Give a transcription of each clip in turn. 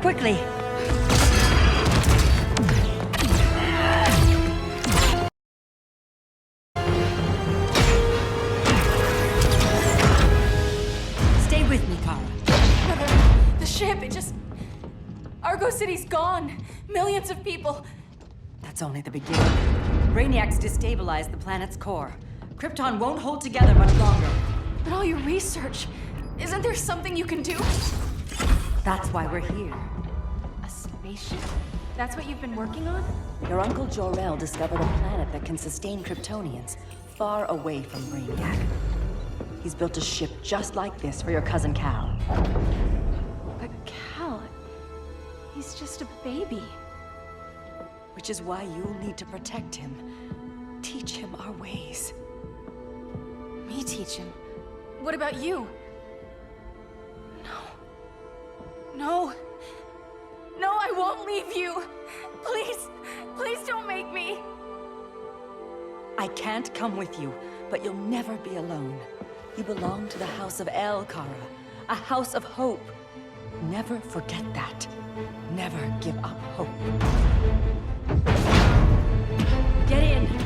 quickly! Stay with me, Kara. Mother, the ship, it just... Argo City's gone. Millions of people. That's only the beginning. Brainiac's destabilized the planet's core. Krypton won't hold together much longer. But all your research, isn't there something you can do? That's why we're here. A spaceship? That's what you've been working on? Your uncle Jor-El discovered a planet that can sustain Kryptonians, far away from Brainiac. He's built a ship just like this for your cousin Cal. But Cal... he's just a baby. Which is why you'll need to protect him. Teach him our ways. Me teach him? What about you? No. No, I won't leave you. Please, please don't make me. I can't come with you, but you'll never be alone. You belong to the House of El, Kara. A house of hope. Never forget that. Never give up hope. Get in!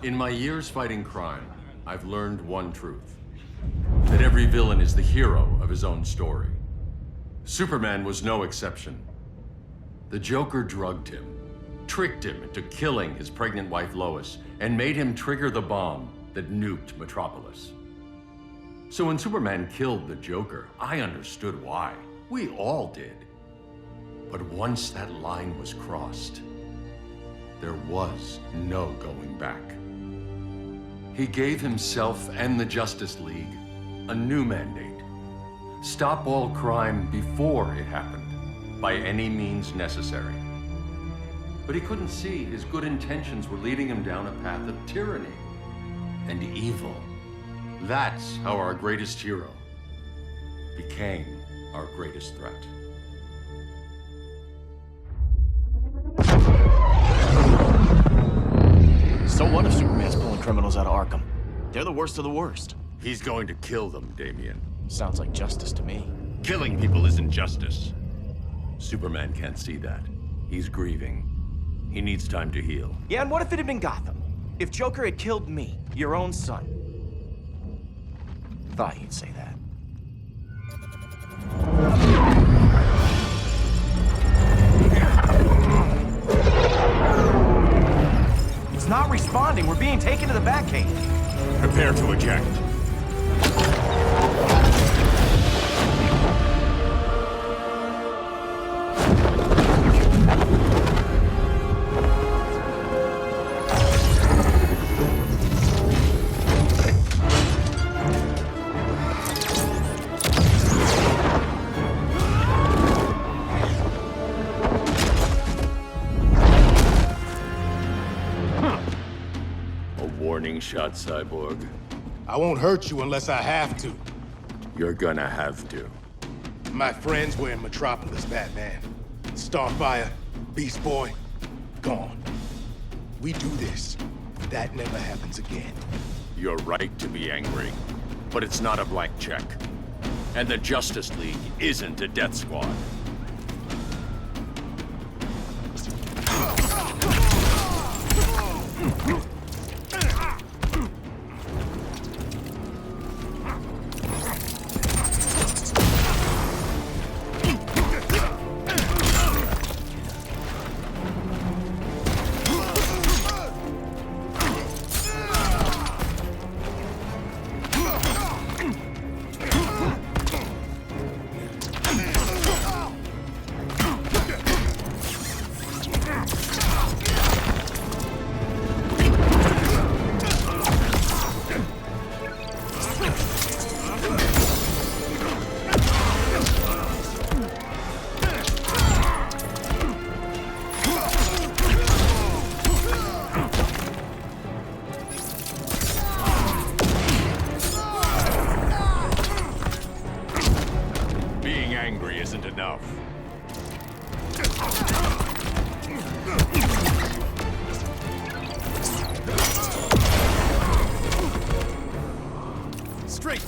In my years fighting crime, I've learned one truth. That every villain is the hero of his own story. Superman was no exception. The Joker drugged him, tricked him into killing his pregnant wife Lois, and made him trigger the bomb that nuked Metropolis. So when Superman killed the Joker, I understood why. We all did. But once that line was crossed, there was no going back. He gave himself and the Justice League a new mandate. Stop all crime before it happened, by any means necessary. But he couldn't see his good intentions were leading him down a path of tyranny and evil. That's how our greatest hero became our greatest threat. So what if Superman's pulling criminals out of Arkham? They're the worst of the worst. He's going to kill them, Damian. Sounds like justice to me. Killing people isn't justice. Superman can't see that. He's grieving. He needs time to heal. Yeah, and what if it had been Gotham? If Joker had killed me, your own son? Thought you'd say that. It's not responding. We're being taken to the Batcave. Prepare to eject. Warning shot, Cyborg. I won't hurt you unless I have to. You're gonna have to. My friends were in Metropolis, Batman. Starfire, Beast Boy, gone. We do this. That never happens again. You're right to be angry, but it's not a blank check. And the Justice League isn't a death squad.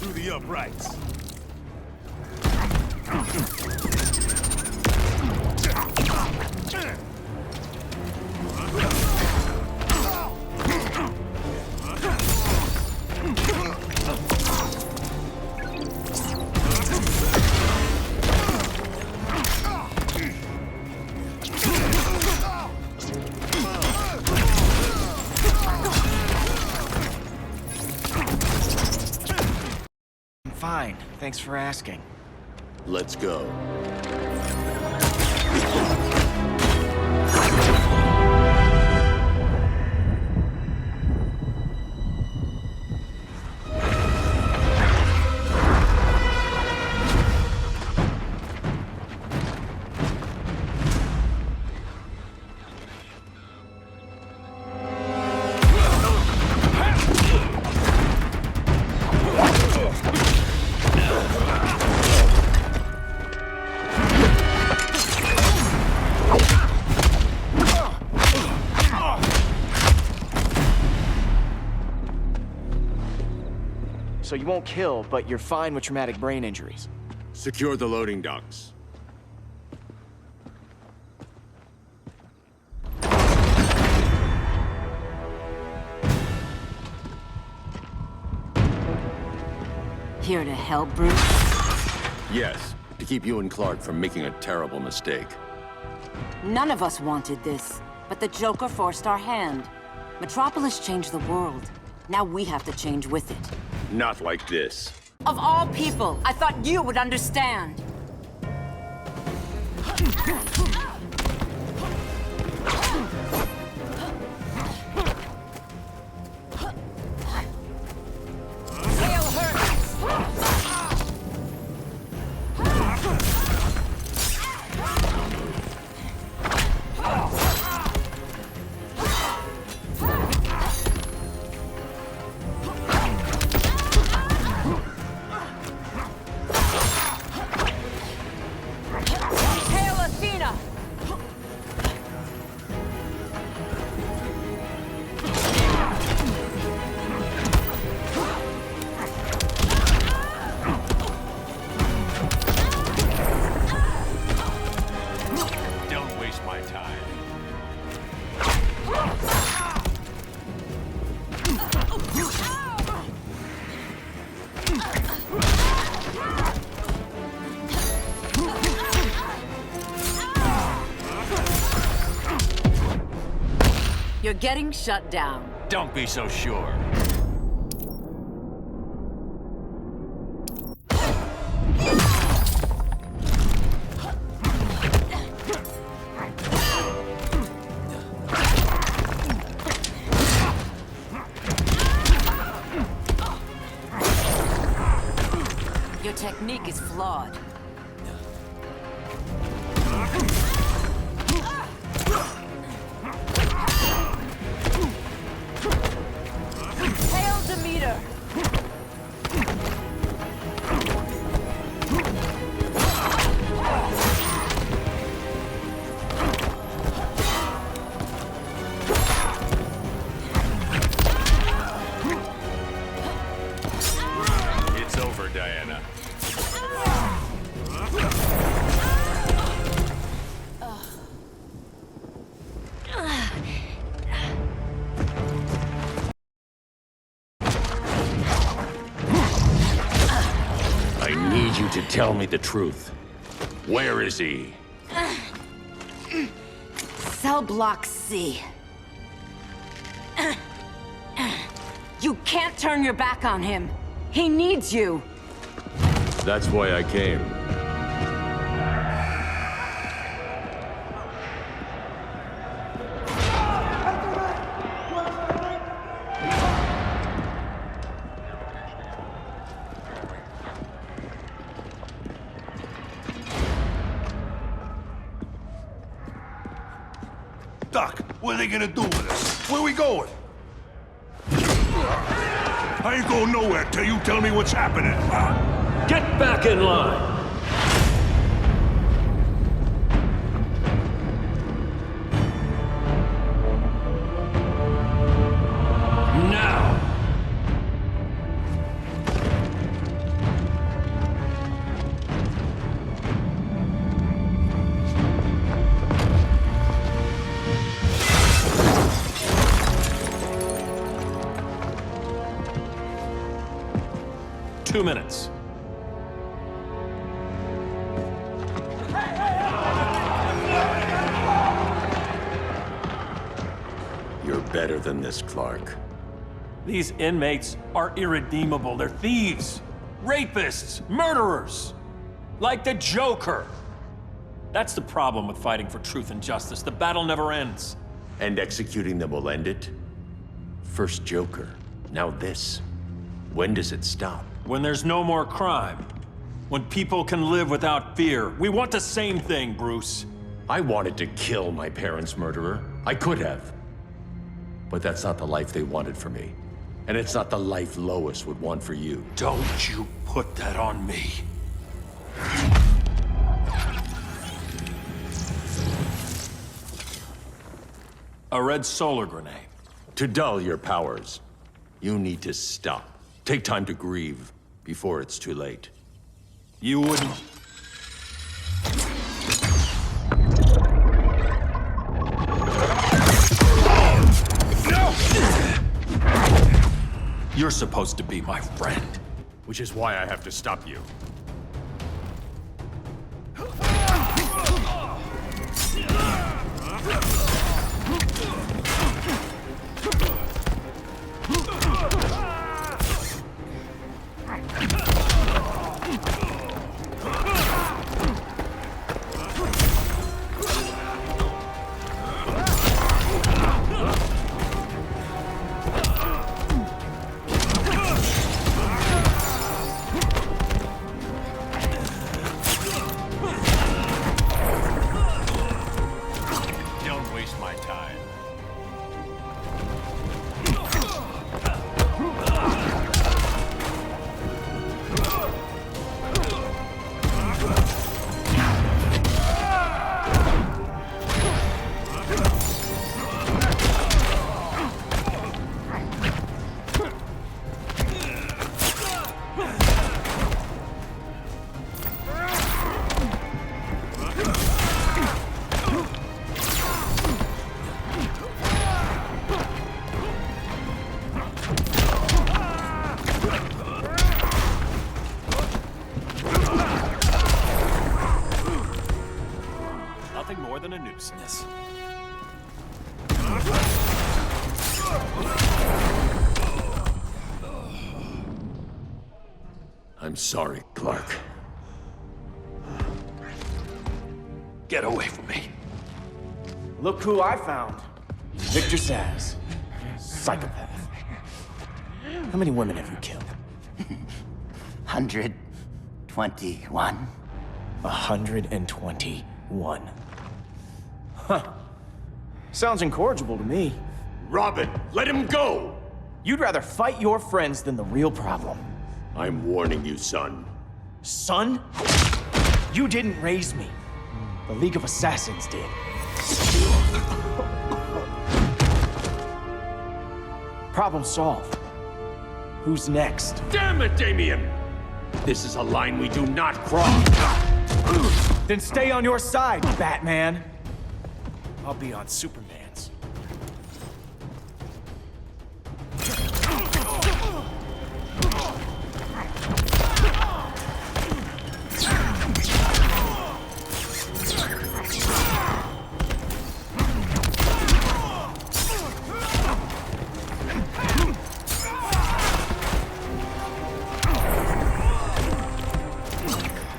through the uprights. Fine. Thanks for asking. Let's go. So you won't kill, but you're fine with traumatic brain injuries. Secure the loading docks. Here to help, Bruce? Yes, to keep you and Clark from making a terrible mistake. None of us wanted this, but the Joker forced our hand. Metropolis changed the world. Now we have to change with it. Not like this. Of all people, I thought you would understand. Tail hurts! Hail Athena! Don't waste my time. You're getting shut down. Don't be so sure. Your technique is flawed. Hail Demeter! It's over, Diana. I need you to tell me the truth. Where is he? Cell Block C. You can't turn your back on him. He needs you. That's why I came. Doc, what are they gonna do with us? Where we going? I ain't going nowhere till you tell me what's happening. Get back in line! Now! 2 minutes. You're better than this, Clark. These inmates are irredeemable. They're thieves, rapists, murderers. Like the Joker. That's the problem with fighting for truth and justice. The battle never ends. And executing them will end it? First Joker, now this. When does it stop? When there's no more crime. When people can live without fear. We want the same thing, Bruce. I wanted to kill my parents' murderer. I could have. But that's not the life they wanted for me. And it's not the life Lois would want for you. Don't you put that on me. A red solar grenade. To dull your powers, you need to stop. Take time to grieve before it's too late. You wouldn't... You're supposed to be my friend. Which is why I have to stop you. Don't waste my time. Nothing more than a nuisance. I'm sorry, Clark. Get away from me. Look who I found. Victor Zsasz. Psychopath. How many women have you killed? 121. 121. Huh. Sounds incorrigible to me. Robin, let him go! You'd rather fight your friends than the real problem. I'm warning you, son. Son? You didn't raise me. The League of Assassins did. Problem solved. Who's next? Damn it, Damien! This is a line we do not cross. Then stay on your side, Batman. I'll be on Superman's.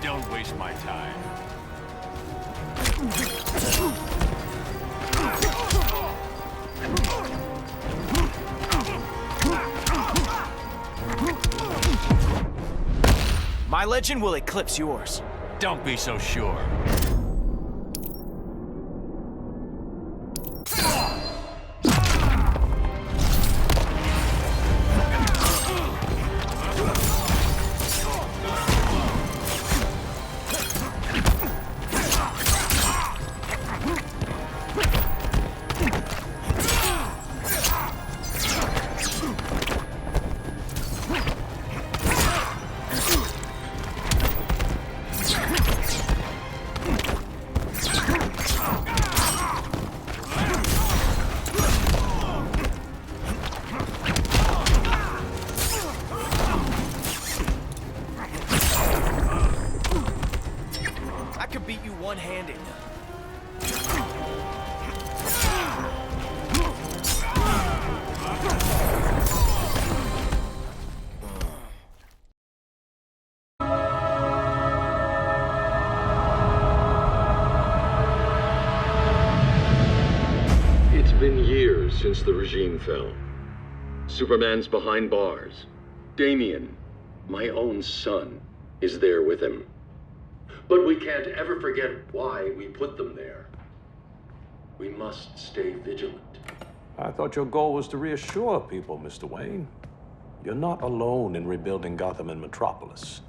Don't waste my time. My legend will eclipse yours. Don't be so sure. been years since the regime fell. Superman's behind bars. Damian, my own son, is there with him. But we can't ever forget why we put them there. We must stay vigilant. I thought your goal was to reassure people, Mr. Wayne. You're not alone in rebuilding Gotham and Metropolis.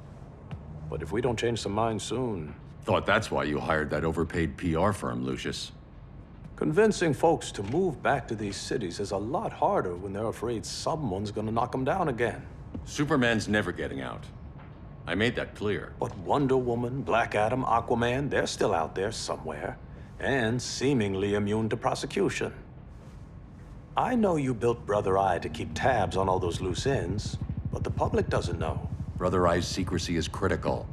But if we don't change some minds soon... Thought that's why you hired that overpaid PR firm, Lucius. Convincing folks to move back to these cities is a lot harder when they're afraid someone's gonna knock them down again. Superman's never getting out. I made that clear. But Wonder Woman, Black Adam, Aquaman, they're still out there somewhere, and seemingly immune to prosecution. I know you built Brother Eye to keep tabs on all those loose ends, but the public doesn't know. Brother Eye's secrecy is critical.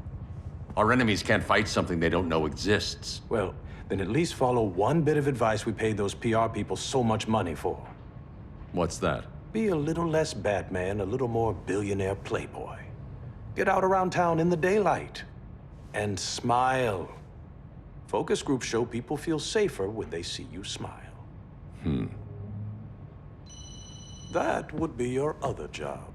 Our enemies can't fight something they don't know exists. Well, then at least follow one bit of advice we paid those PR people so much money for. What's that? Be a little less Batman, a little more billionaire playboy. Get out around town in the daylight. And smile. Focus groups show people feel safer when they see you smile. That would be your other job.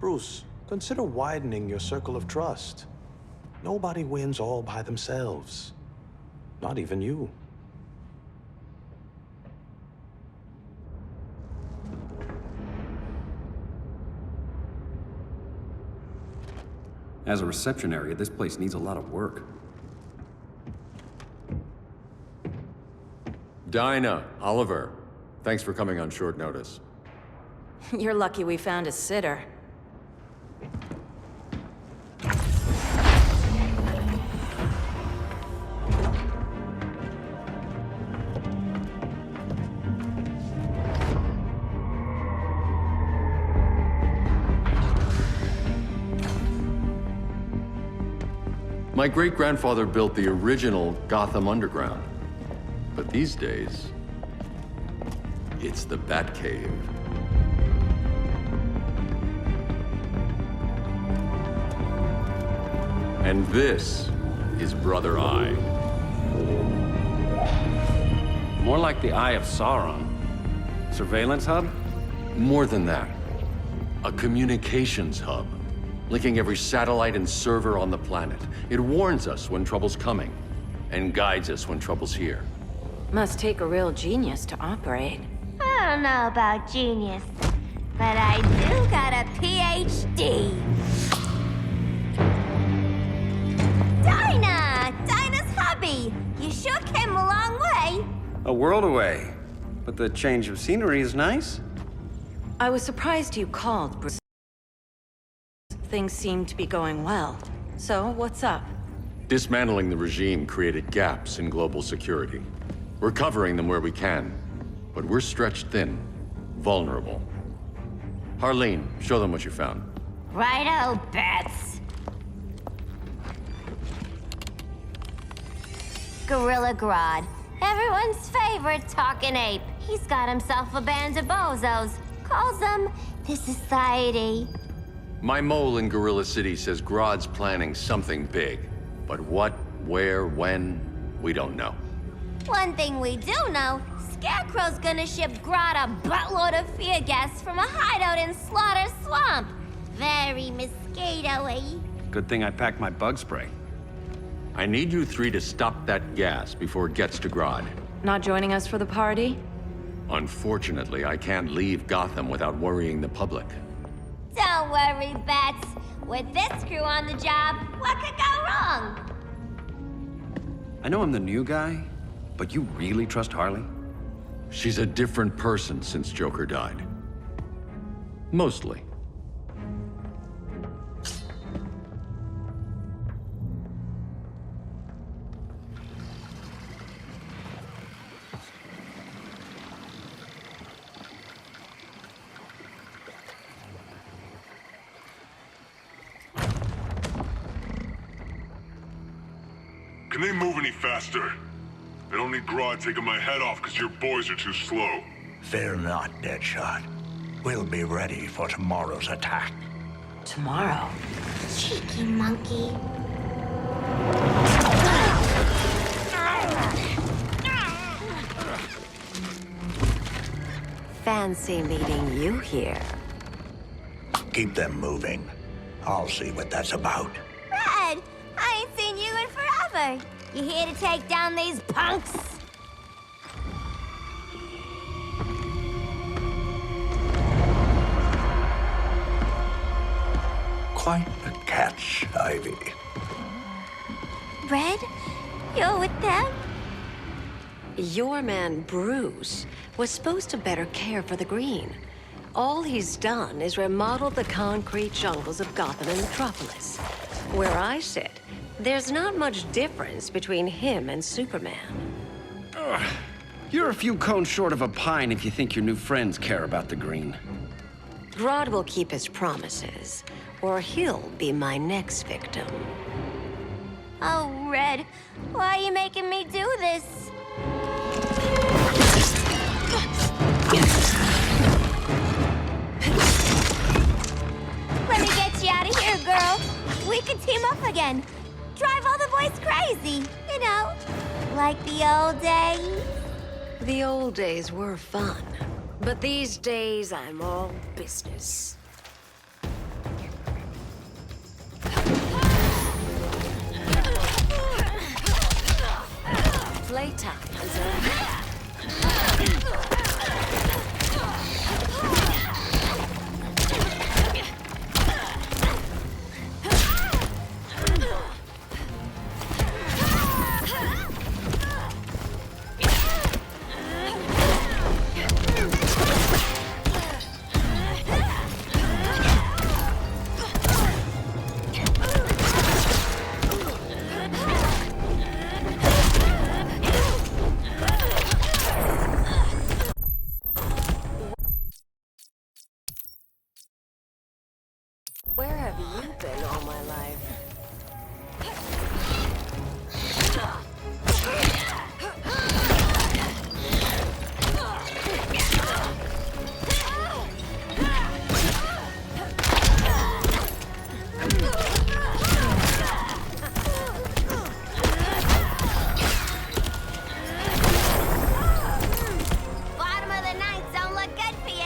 Bruce, consider widening your circle of trust. Nobody wins all by themselves. Not even you. As a reception area, this place needs a lot of work. Dinah, Oliver, thanks for coming on short notice. You're lucky we found a sitter. My great-grandfather built the original Gotham Underground. But these days, it's the Batcave. And this is Brother Eye. More like the Eye of Sauron. Surveillance hub? More than that. A communications hub, linking every satellite and server on the planet. It warns us when trouble's coming, and guides us when trouble's here. Must take a real genius to operate. I don't know about genius, but I do got a PhD. Dinah's hubby! You sure came a long way. A world away. But the change of scenery is nice. I was surprised you called, Bruce. Things seem to be going well. So, what's up? Dismantling the regime created gaps in global security. We're covering them where we can, but we're stretched thin, vulnerable. Harleen, show them what you found. Righto, Bats. Gorilla Grodd. Everyone's favorite talking ape. He's got himself a band of bozos. Calls them the Society. My mole in Gorilla City says Grodd's planning something big. But what, where, when, we don't know. One thing we do know, Scarecrow's gonna ship Grodd a buttload of fear gas from a hideout in Slaughter Swamp. Very mosquito-y. Good thing I packed my bug spray. I need you three to stop that gas before it gets to Grodd. Not joining us for the party? Unfortunately, I can't leave Gotham without worrying the public. Don't worry, Bats. With this crew on the job, what could go wrong? I know I'm the new guy, but you really trust Harley? She's a different person since Joker died. Mostly. Can they move any faster? I don't need Grodd taking my head off because your boys are too slow. Fear not, Deadshot. We'll be ready for tomorrow's attack. Tomorrow? Cheeky monkey. fancy meeting you here. Keep them moving. I'll see what that's about. Red, I ain't seen you in forever. You here to take down these punks? Quite the catch, Ivy. Red, you're with them? Your man, Bruce, was supposed to better care for the Green. All he's done is remodeled the concrete jungles of Gotham and Metropolis. Where I sit, there's not much difference between him and Superman. You're a few cones short of a pine if you think your new friends care about the Green. Grodd will keep his promises, or he'll be my next victim. Oh, Red, why are you making me do this? Let me get you out of here, girl. We could team up again. Drive all the boys crazy, you know, like the old days. The old days were fun, but these days I'm all business. Playtime is over. Where have you been all my life? Bottom of the ninth don't look good for you.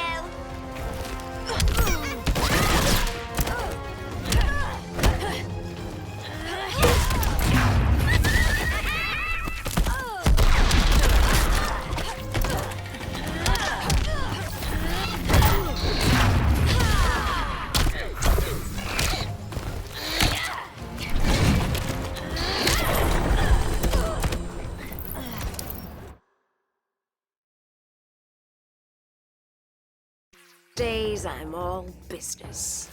Days I'm all business.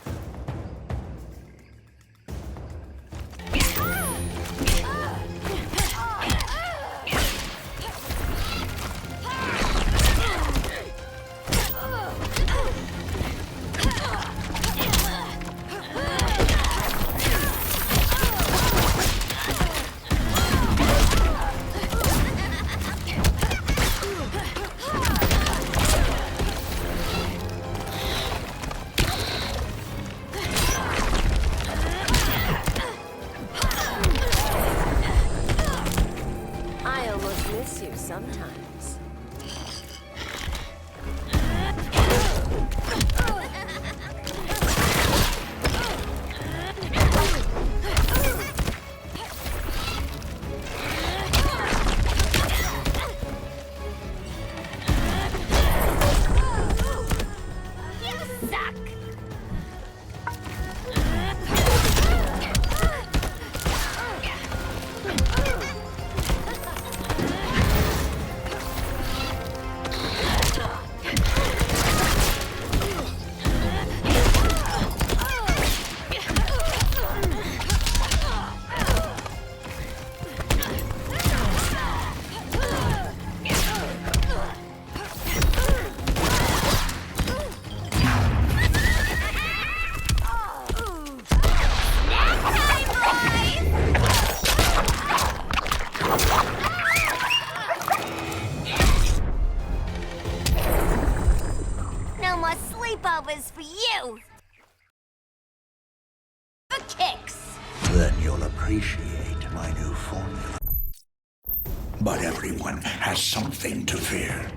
I almost miss you sometimes. You suck. No more sleepovers for you. For kicks. Then you'll appreciate my new formula. But everyone has something to fear.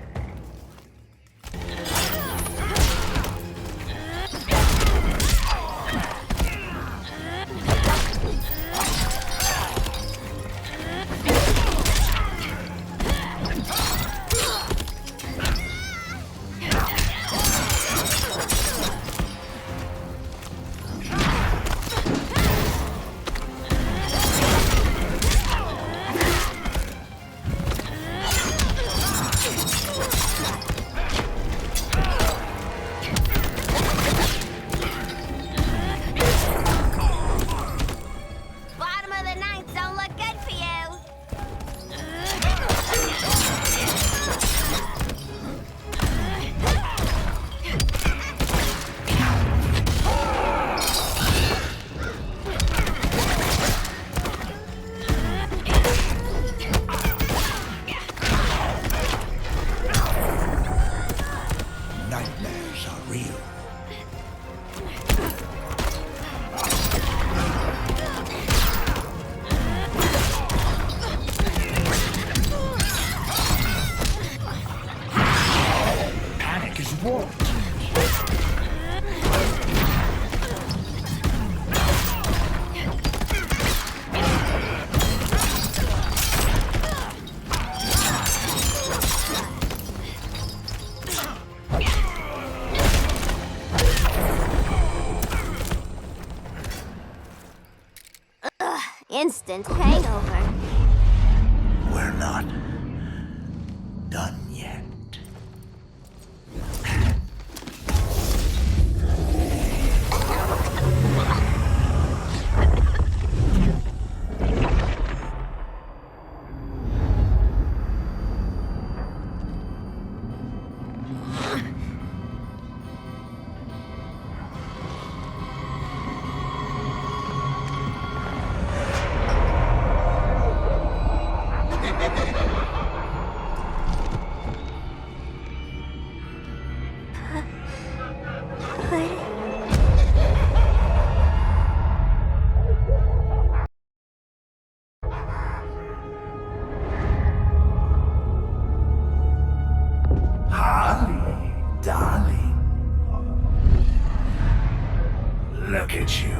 Instant hangover. We're not done yet. Harley, darling. Look at you.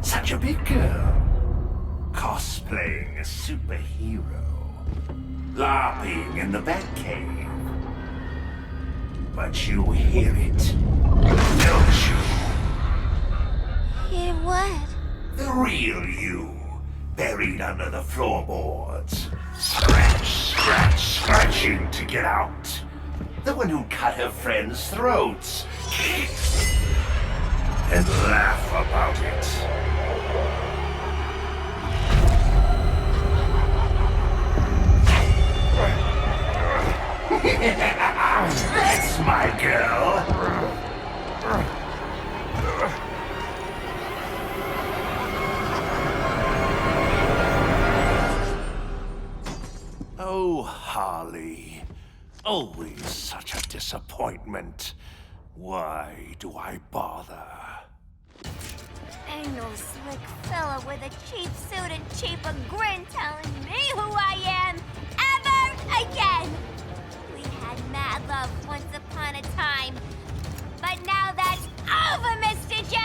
Such a big girl. Cosplaying a superhero. LARPing in the Batcave. But you hear it, don't you? Hear what? The real you, buried under the floorboards. Scratching to get out. The one who cut her friends' throats. And laugh about it. That's my girl. Oh, Harley. Always such a disappointment. Why do I bother? Ain't no slick fella with a cheap suit and cheaper grin telling me who I am ever again. We had mad love once upon a time, but now that's over, Mr. J.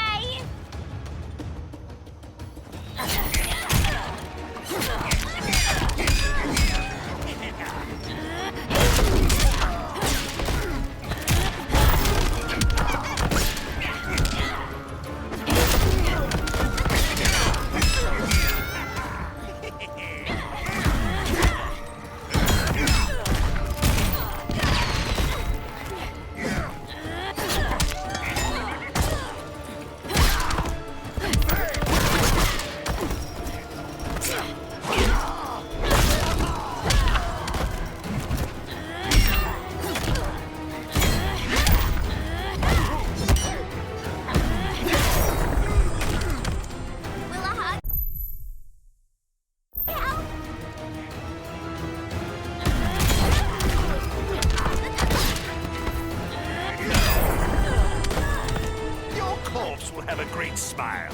Will have a great smile.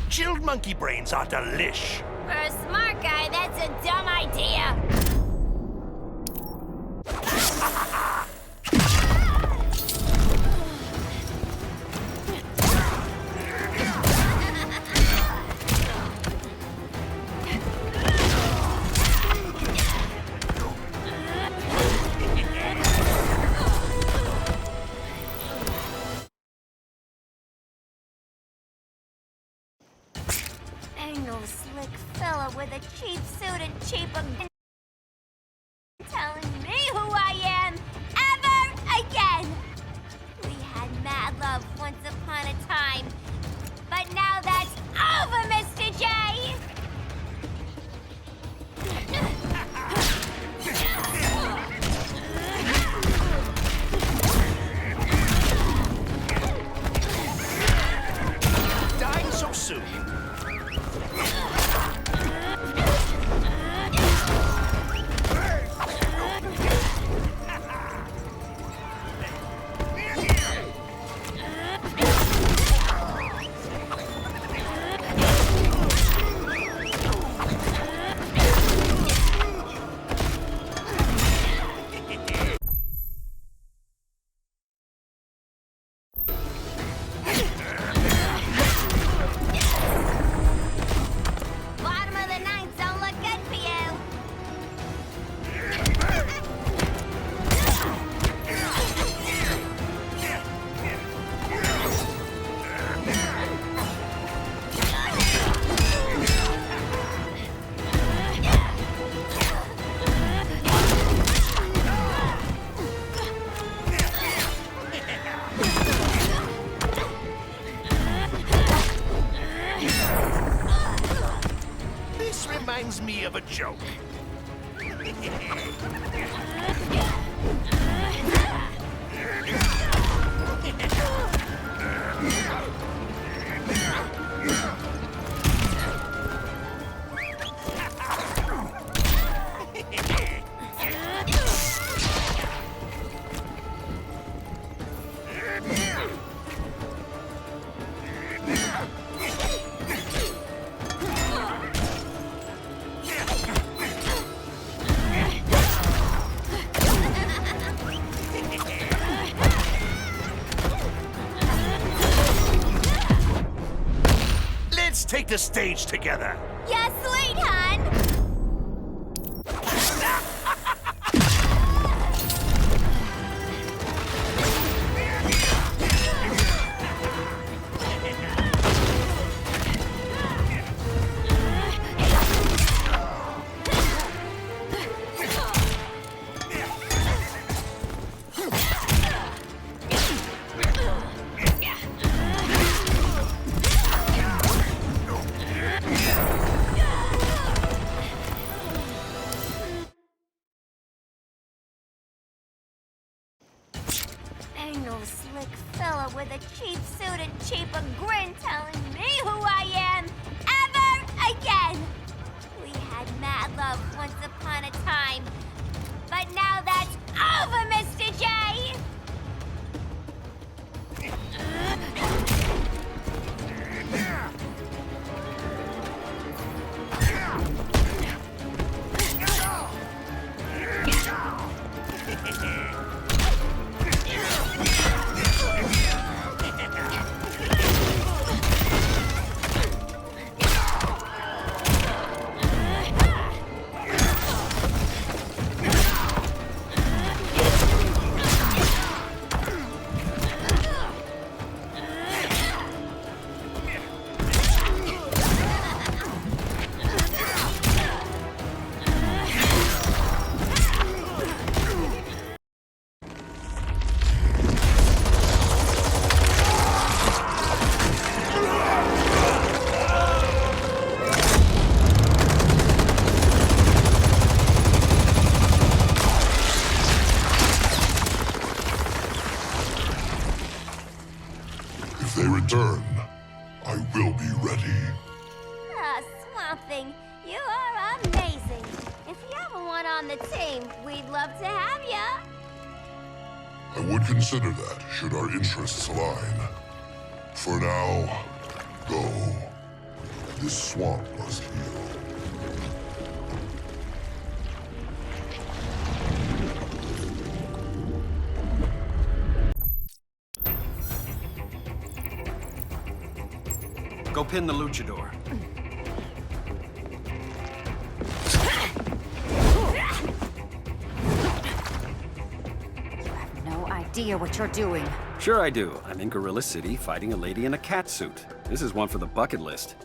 Chilled monkey brains are delish. For a smart guy, that's a dumb idea. Ain't no slick fella with a cheap suit and cheaper telling me who I am ever again. We had mad love once upon a time, but now that's over, Mr. J. This reminds me of a joke. Let's take the stage together. Yes, sweet, hun! Ain't no slick fella with a cheap suit and cheaper grin telling me who I am ever again. We had mad love once upon a time, but now that's over, Mr. J! If they return, I will be ready. Ah, Swamp Thing, you are amazing. If you ever want on the team, we'd love to have ya. I would consider that, should our interests align. For now, go. This swamp must heal. Go pin the luchador. No idea what you're doing. Sure I do. I'm in Gorilla City fighting a lady in a cat suit. This is one for the bucket list.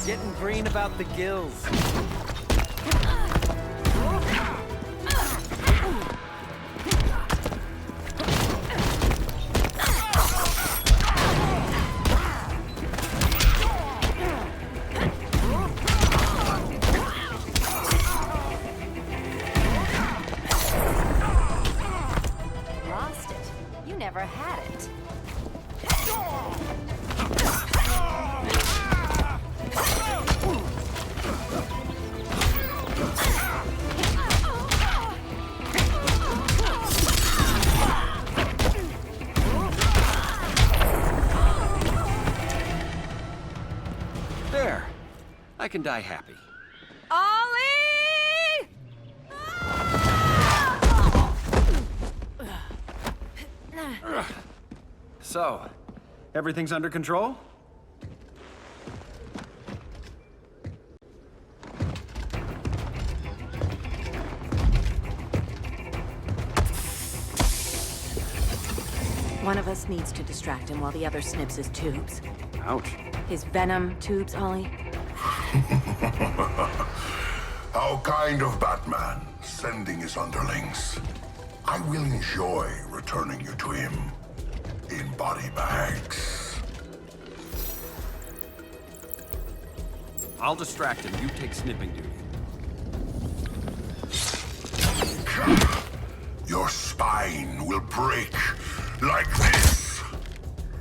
Getting green about the gills. Lost it. You never had it. There. I can die happy. Ollie! So, everything's under control? One of us needs to distract him while the other snips his tubes. Ouch. His venom tubes, Ollie. How kind of Batman, sending his underlings. I will enjoy returning you to him in body bags. I'll distract him. You take snipping duty. Your spine will break like this.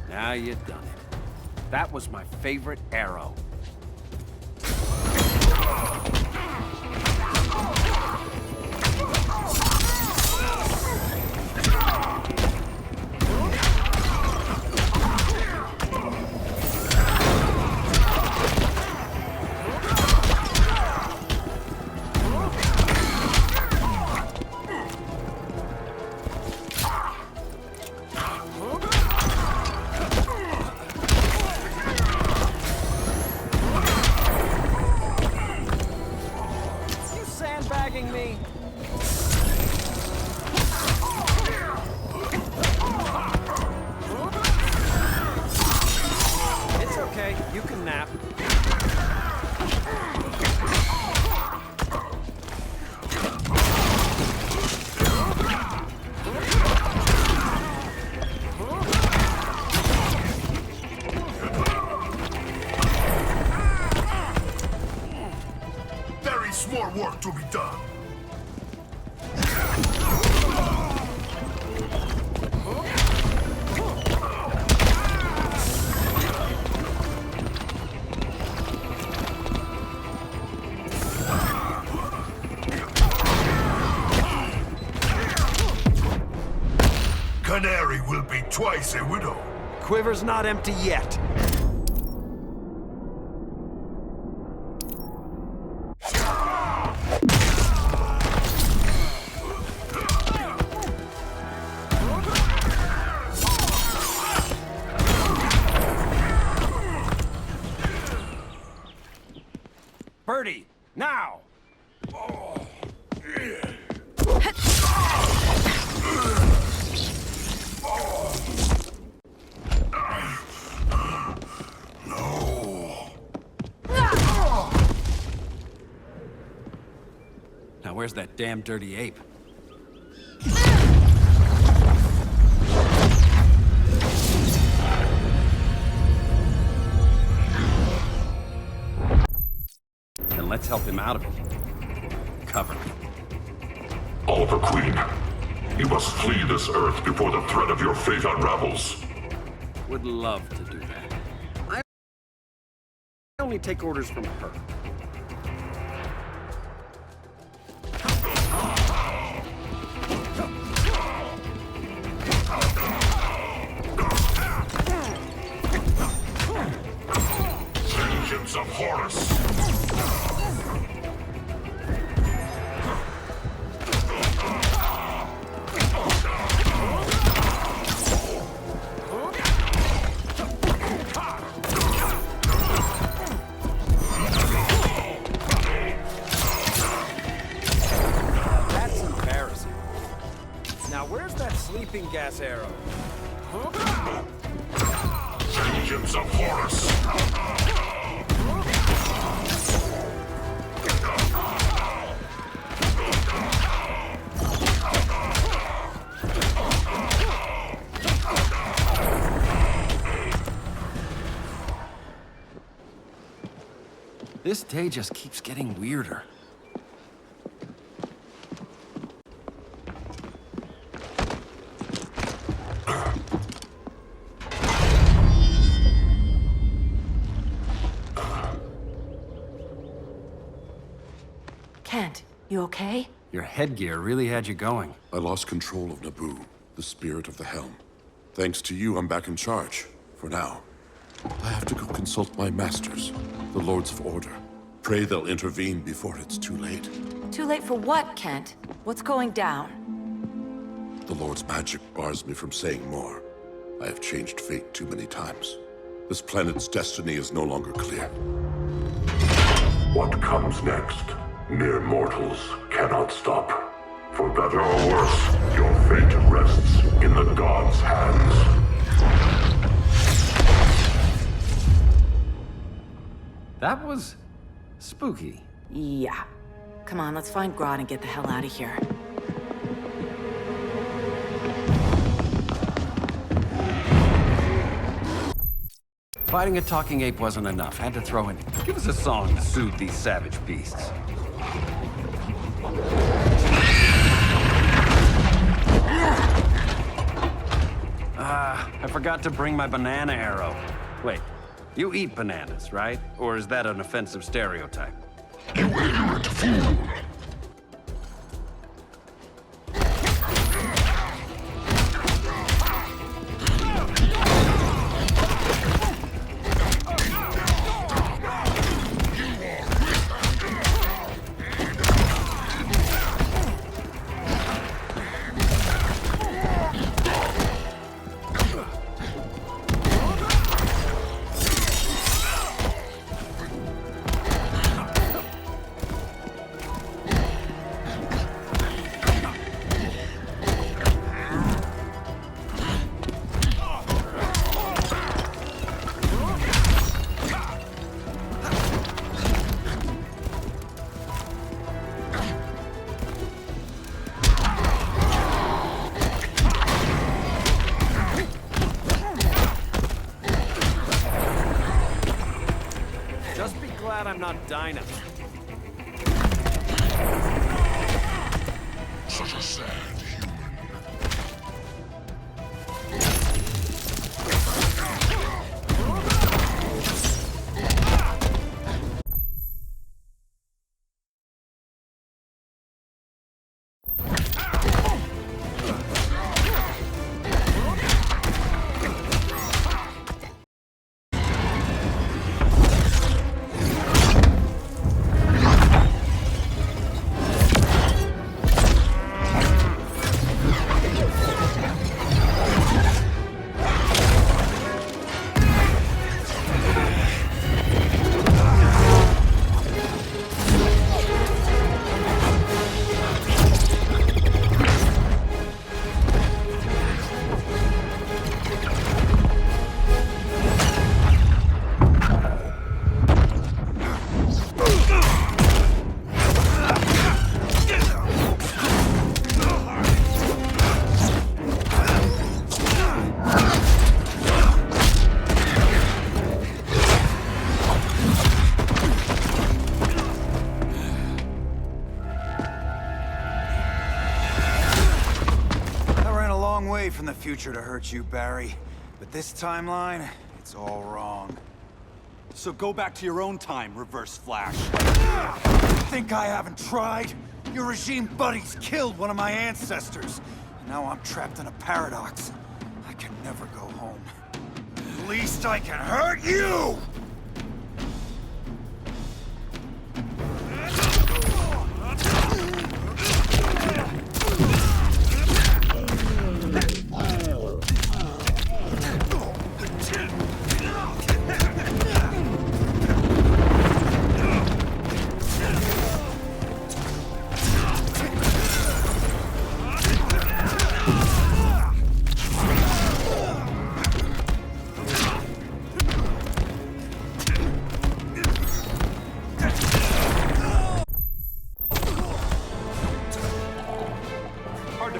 Now you've done it. That was my favorite arrow. Me. It's okay. You can nap. There is more work to be done. Canary will be twice a widow. Quiver's not empty yet. Birdie, now! Now where's that damn dirty ape? Then let's help him out of it. Cover me. Oliver Queen, you must flee this Earth before the threat of your fate unravels. Would love to do that. I only take orders from her. Vengeance of Horus! That's embarrassing. Now where's that sleeping gas arrow? Vengeance of Horus! This day just keeps getting weirder. Kent, you okay? Your headgear really had you going. I lost control of Naboo, the spirit of the helm. Thanks to you, I'm back in charge. For now. I have to go consult my masters, the Lords of Order. Pray they'll intervene before it's too late. Too late for what, Kent? What's going down? The Lord's magic bars me from saying more. I have changed fate too many times. This planet's destiny is no longer clear. What comes next, mere mortals cannot stop. For better or worse, your fate rests in the gods' hands. That was spooky. Yeah. Come on, let's find Grodd and get the hell out of here. Fighting a talking ape wasn't enough. Had to throw in. Give us a song to soothe these savage beasts. I forgot to bring my banana arrow. Wait, you eat bananas, right? Or is that an offensive stereotype? You ignorant fool! I'm not Dinah. Such a sad human. From the future to hurt you, Barry. But this timeline, it's all wrong. So go back to your own time, Reverse Flash. Think I haven't tried? Your regime buddies killed one of my ancestors. And now I'm trapped in a paradox. I can never go home. At least I can hurt you!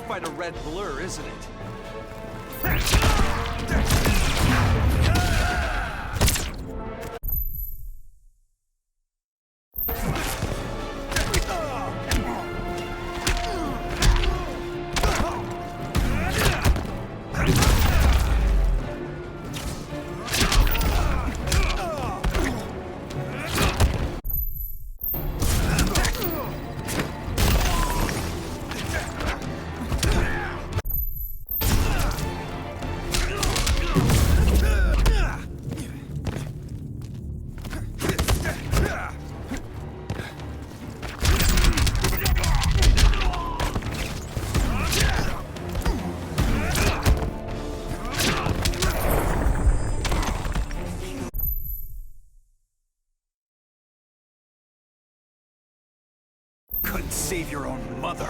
Fight a red blur, isn't it? your own mother.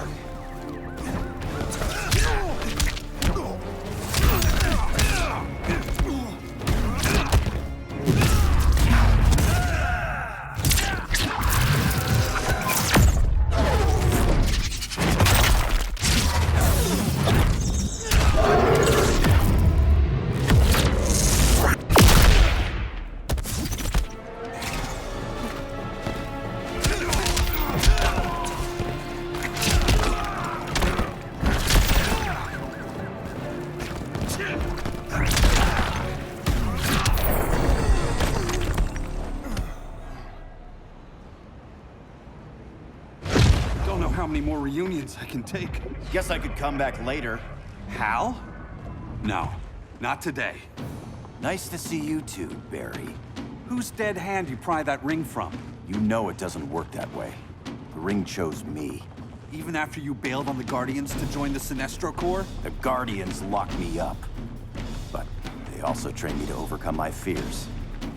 How many more reunions I can take? Guess I could come back later. Hal? No, not today. Nice to see you too, Barry. Whose dead hand you pry that ring from? You know it doesn't work that way. The ring chose me. Even after you bailed on the Guardians to join the Sinestro Corps? The Guardians locked me up. But they also trained me to overcome my fears.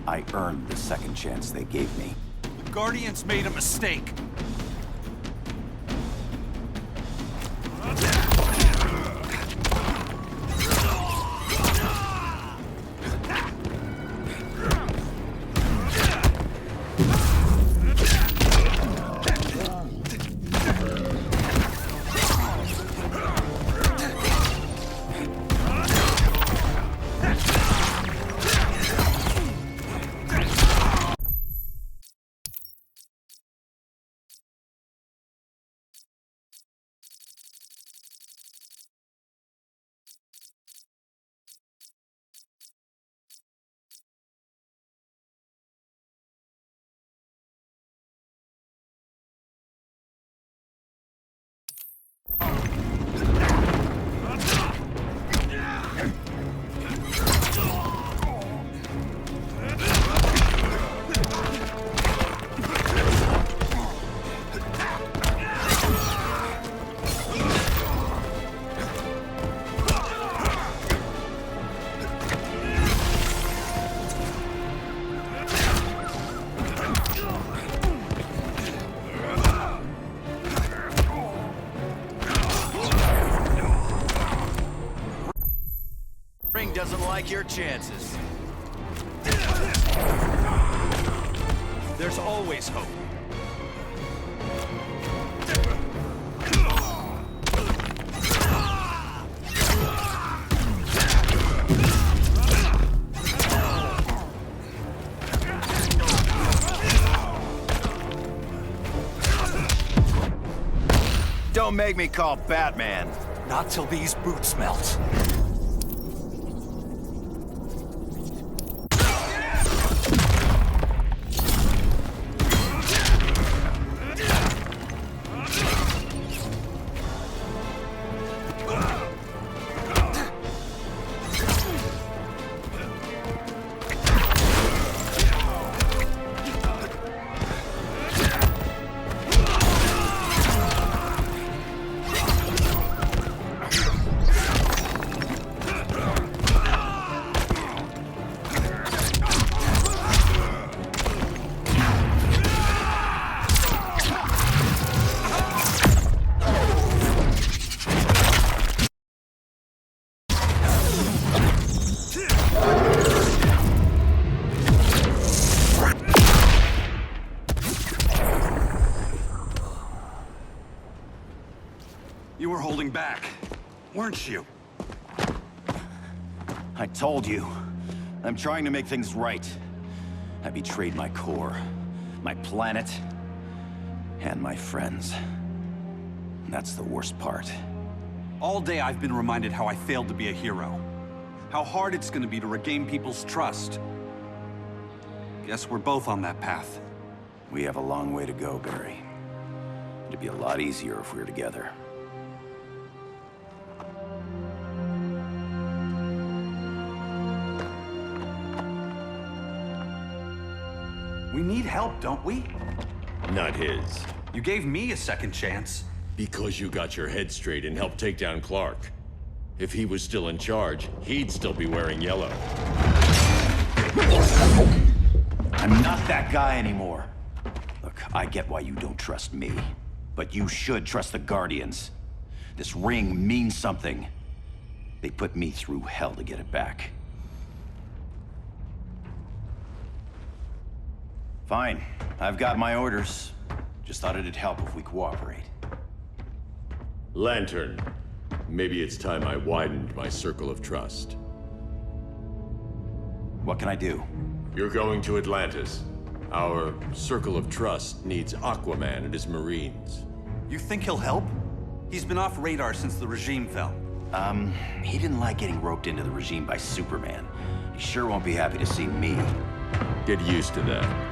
I earned the second chance they gave me. The Guardians made a mistake. Doesn't like your chances. There's always hope. Don't make me call Batman. Not till these boots melt. You were holding back, weren't you? I told you. I'm trying to make things right. I betrayed my Corps, my planet, and my friends. And that's the worst part. All day I've been reminded how I failed to be a hero. How hard it's gonna be to regain people's trust. Guess we're both on that path. We have a long way to go, Barry. It'd be a lot easier if we were together. We need help, don't we? Not his. You gave me a second chance. Because you got your head straight and helped take down Clark. If he was still in charge, he'd still be wearing yellow. I'm not that guy anymore. Look, I get why you don't trust me. But you should trust the Guardians. This ring means something. They put me through hell to get it back. Fine. I've got my orders. Just thought it'd help if we cooperate. Lantern, maybe it's time I widened my circle of trust. What can I do? You're going to Atlantis. Our circle of trust needs Aquaman and his Marines. You think he'll help? He's been off radar since the regime fell. He didn't like getting roped into the regime by Superman. He sure won't be happy to see me. Get used to that.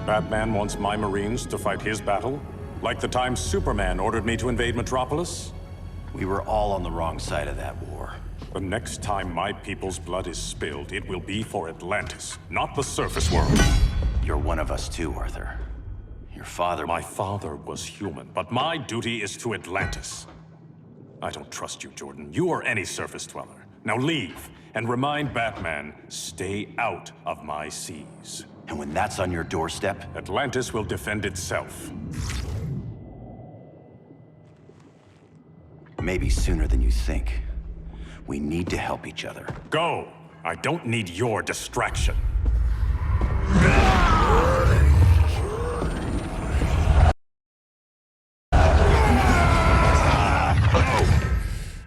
Batman wants my Marines to fight his battle? Like the time Superman ordered me to invade Metropolis? We were all on the wrong side of that war. The next time my people's blood is spilled, it will be for Atlantis, not the surface world. You're one of us too, Arthur. Your father... My father was human, but my duty is to Atlantis. I don't trust you, Jordan. You or any surface dweller. Now leave, and remind Batman, stay out of my seas. And when that's on your doorstep? Atlantis will defend itself. Maybe sooner than you think. We need to help each other. Go! I don't need your distraction.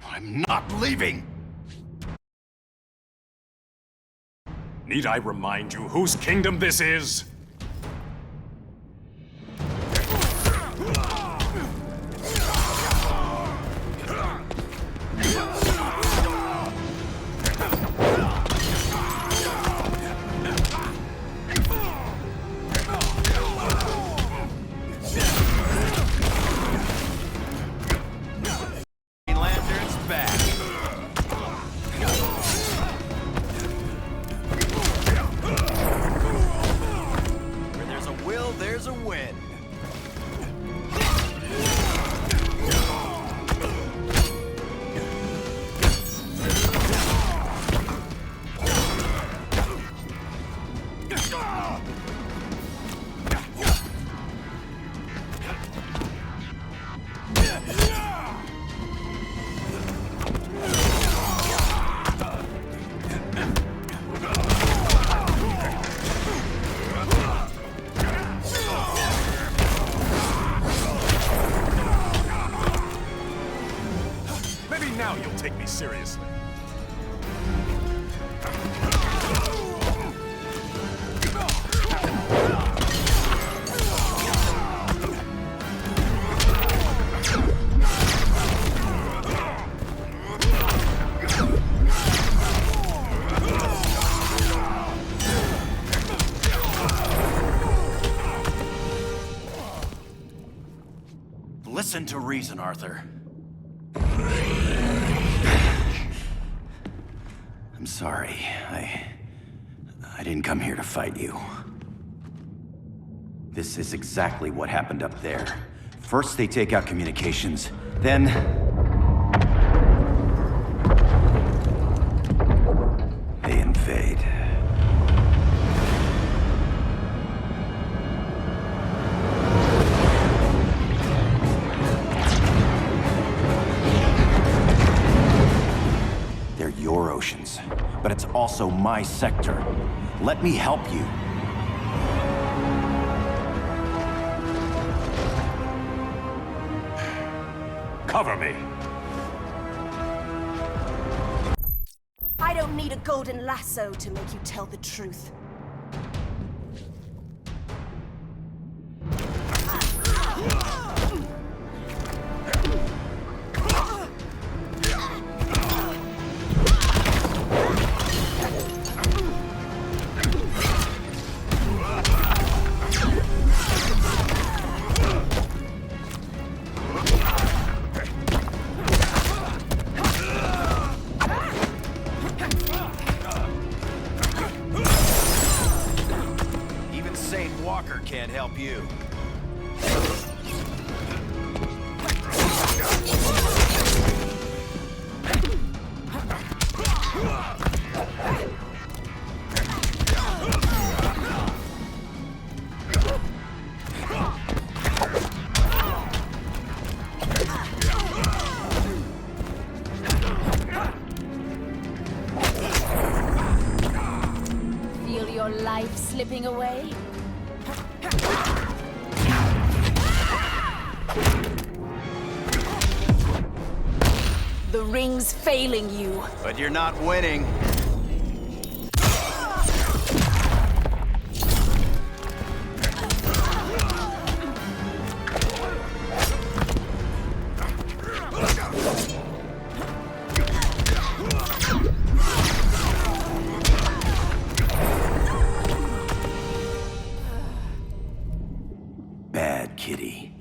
I'm not leaving! Need I remind you whose kingdom this is? Lantern's back. Where there's a will, there's a win. Maybe now you'll take me seriously. Listen to reason, Arthur. I'm sorry. I didn't come here to fight you. This is exactly what happened up there. First they take out communications, then... they invade. They're your oceans, but it's also my sector. Let me help you. Cover me. I don't need a golden lasso to make you tell the truth. Even Sane Walker can't help you. slipping away? The ring's failing you. But you're not winning. Bad kitty.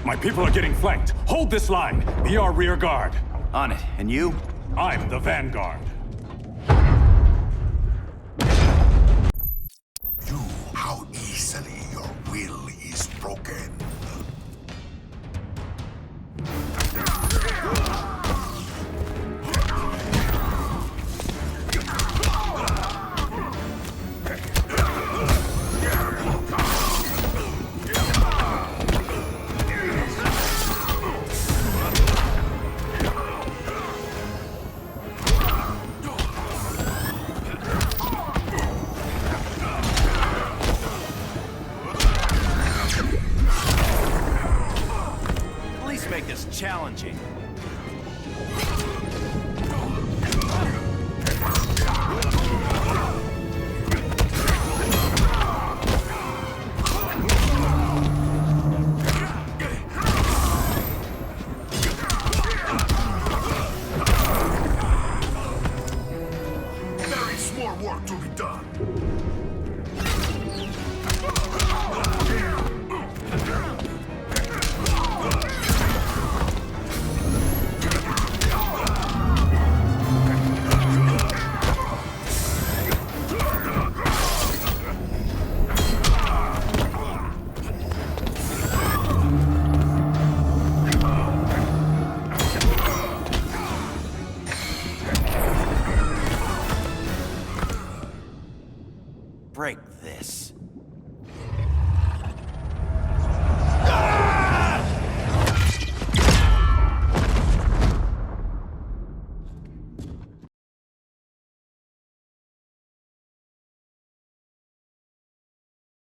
My people are getting flanked. Hold this line. Be our rear guard. On it. And you? I'm the vanguard. How easily your will is broken. At least make this challenging. There is more work to be done. Break this.